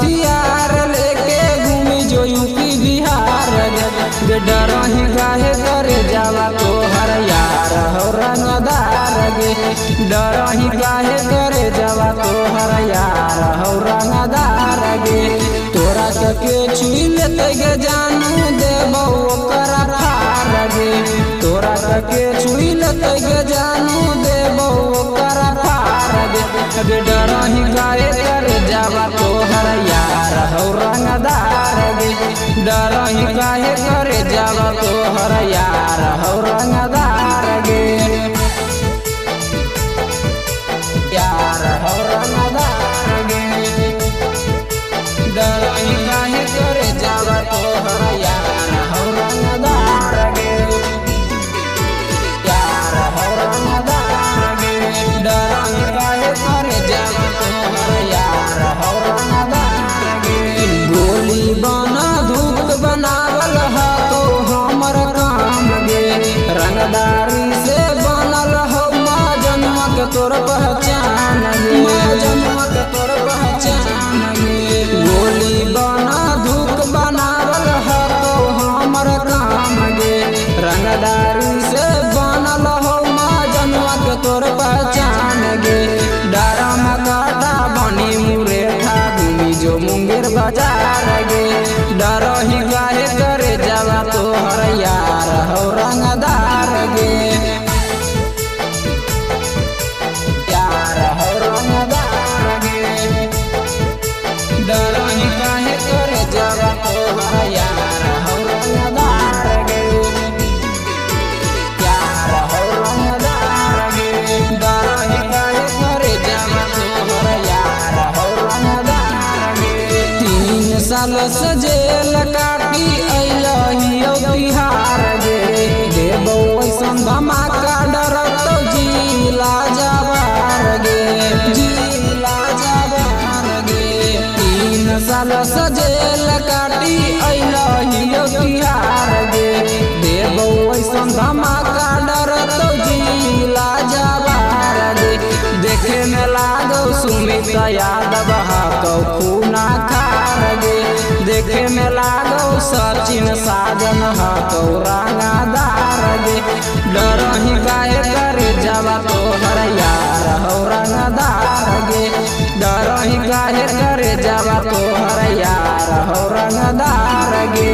हथियार लेके घूमी जो यूपी बिहार गे डरही काहे करे जावा तोहर यार हो रंगदार गे डरही काहे करे जावा तोहर यार हो रंगदार गे तोरा के छुई लेते गे जानू देबो ओकर फार गे तोरा के छुई लेते गे जानू देबो ओकर फार गे डरही काहे करे जावा तोहर यार हो रंगदार गे डरही काहे करे जावा तोहर यार हो रंगदार गे यार हो रंगदार गे डरही काहे करे जावा तोहर यार हो रंगदार गे यार हो रंगदार गे डरही काहे करे जावा तोहर यार हो रंगदार गे गोली बना धूप बनावल हा तो हमर काम गे रंगदारी से बनल हो माँ जन्म के तोर पहचान गे माँ जन्म के तोर पहचान गे गोली बना धूप बनावल हा तो हमर काम गे रंगदारी से बनल हो माँ जन्म के तोर पहचान गे डरम काटा बनी मुरेठा घूमी जो मुंगेर बाजार गे डरही काहे करे जावा तोहर यार हो रंगदार गे यार हो रंगदार गे डरही काहे करे जावा तोहर यार हो रंगदार गे यार हो रंगदार गे डरही काहे करे जावा तोहर यार हो रंगदार गे 3 साल से जेल काटी अइलहियो बिहार गे देबो ऐसन धमाका डरत जिला जवार गे जिला जवार गे 3 साल से जेल काटी अइलहियो बिहार गे देबो ऐसन धमाका डरत जिला जवार गे देखे में लागो सुमित यादव हाथो खूना खार गे देखे में लागो सचिन साजन हाथो रंगदार गे डरही काहे करे जावा तोहर यार हो रंगदार गे डरही काहे करे जावा तोहर यार हो रंगदार गे।